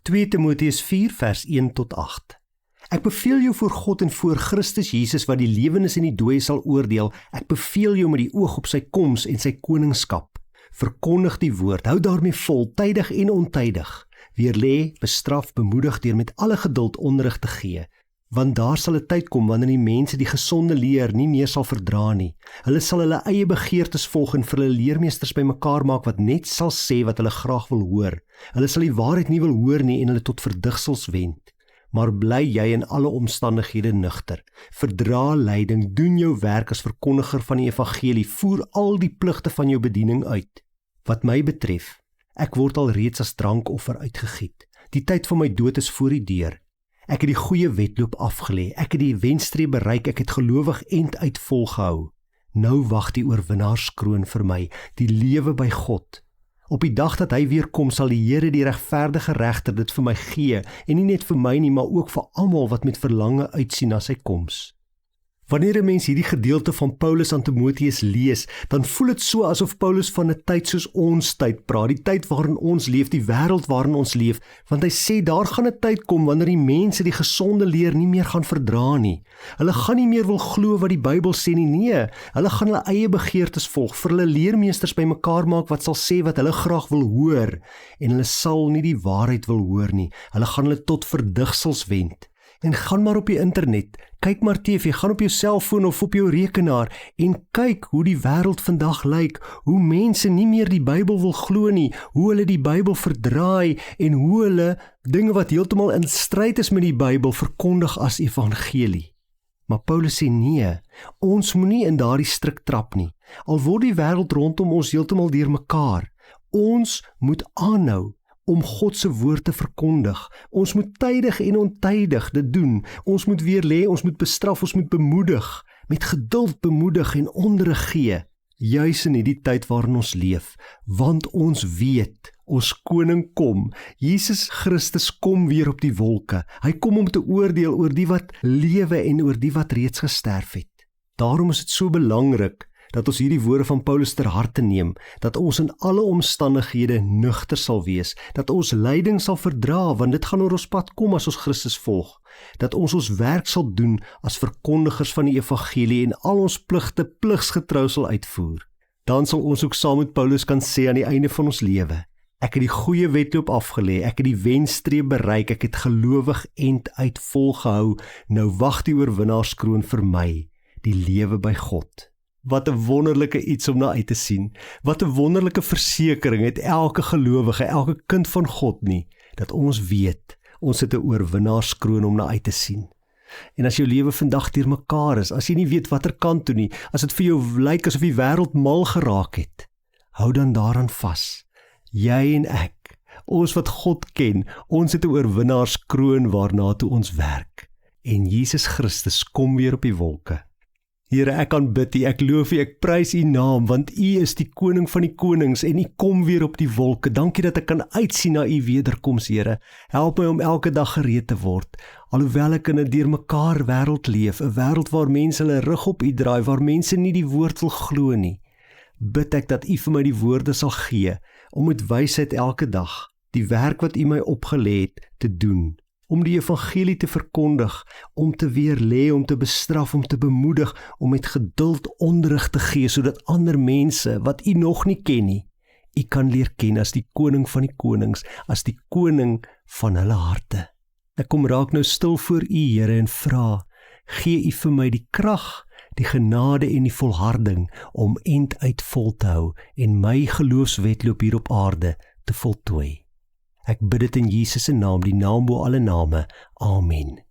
2 Timoteus 4 vers 1 tot 8. Ek beveel jou voor God en voor Christus Jesus wat die lewendes en die dooie sal oordeel, ek beveel jou met die oog op sy koms en sy koningskap. Verkondig die woord, hou daarmee vol, tydig en ontydig. Weerlê, bestraf, bemoedig deur met alle geduld onderrig te gee, want daar sal 'n tyd kom wanneer die mense die gesonde leer nie meer sal verdra nie. Hulle sal hulle eie begeertes volg en vir hulle leermeesters bymekaar maak wat net sal sê wat hulle graag wil hoor. Hulle sal die waarheid nie wil hoor nie en hulle tot verdigsels wend. Maar bly jy in alle omstandighede nugter. Verdra lyding, doen jou werk as verkondiger van die evangelie, voer al die pligte van jou bediening uit. Wat my betref, ek word al reeds as drankoffer uitgegiet. Die tyd van my dood is voor die deur. Ek het die goeie wedloop afgelê, ek het die wenstreep bereik, ek het gelowig end uit volgehou. Nou wag die oorwinnaarskroon vir my, die lewe by God. Op die dag dat hy weer kom, sal die Here die regverdige regter dit vir my gee, en nie net vir my nie, maar ook vir almal wat met verlange uitsien na sy koms. Wanneer 'n mens hierdie gedeelte van Paulus aan Timoteus lees, dan voel dit so asof Paulus van 'n tyd soos ons tyd praat, die tyd waarin ons leef, die wêreld waarin ons leef, want hy sê daar gaan 'n tyd kom wanneer die mense die gesonde leer nie meer gaan verdra nie. Hulle gaan nie meer wil glo wat die Bybel sê nie, nee, hulle gaan hulle eie begeertes volg, vir hulle leermeesters bymekaar maak wat sal sê wat hulle graag wil hoor, en hulle sal nie die waarheid wil hoor nie, hulle gaan hulle tot verdigsels wend. En gaan maar op die internet, kyk maar TV, gaan op jou selfoon of op jou rekenaar en kyk hoe die wêreld vandag lyk, hoe mense nie meer die Bybel wil glo nie, hoe hulle die Bybel verdraai en hoe hulle dinge wat heeltemal in stryd is met die Bybel verkondig as evangelie. Maar Paulus sê nee, ons moenie in daardie struik trap nie, al word die wêreld rondom ons heeltemal deurmekaar. Ons moet aanhou om God se woord te verkondig. Ons moet tydig en ontydig dit doen. Ons moet weerlê, ons moet bestraf, ons moet bemoedig, met geduld bemoedig en onderrig gee, juis in die tyd waarin ons leef, want ons weet, ons koning kom, Jesus Christus kom weer op die wolke. Hy kom om te oordeel oor die wat lewe en oor die wat reeds gesterf het. Daarom is dit so belangrik dat ons hierdie woorde van Paulus ter harte neem, dat ons in alle omstandighede nugter sal wees, dat ons lyding sal verdra, want dit gaan oor ons pad kom as ons Christus volg, dat ons werk sal doen as verkondigers van die evangelie en al ons pligte pligsgetrou sal uitvoer. Dan sal ons ook saam met Paulus kan sê aan die einde van ons lewe, ek het die goeie wedloop afgelê, ek het die wenstreep bereik, ek het gelowig end uit volgehou, nou wag die oorwinnaarskroon vir my, die lewe by God. Wat 'n wonderlike iets om na uit te sien. Wat 'n wonderlike versekering het elke gelowige, elke kind van God nie, dat ons weet, ons het 'n oorwinnaarskroon om na uit te sien. En as jou lewe vandag deurmekaar is, as jy nie weet watter kant toe nie, as dit vir jou lyk asof die wêreld mal geraak het, hou dan daaraan vas. Jy en ek, ons wat God ken, ons het 'n oorwinnaarskroon waarna toe ons werk. En Jesus Christus kom weer op die wolke. Here, ek aanbid U, ek loof U, ek prys U naam, want U is die koning van die konings en U kom weer op die wolke. Dankie dat ek kan uitsien na U wederkoms, Here. Help my om elke dag gereed te word, alhoewel ek in 'n deurmekaar wêreld leef, 'n wêreld waar mense hulle rug op U draai, waar mense nie die woord wil glo nie. Bid ek dat U vir my die woorde sal gee, om met wysheid elke dag, die werk wat U my opgelê het, te doen. Om die evangelie te verkondig, om te weerlê, om te bestraf, om te bemoedig, om met geduld onderrig te gee, sodat ander mense, wat U nog nie ken nie, U kan leer ken as die koning van die konings, as die koning van hulle harte. Ek kom raak nou stil voor U, Here, en vra, gee U vir my die krag, die genade en die volharding, om end uit vol te hou, en my geloofswedloop hier op aarde te voltooi. Ek bid dit in Jesus se naam, die naam bo alle name. Amen.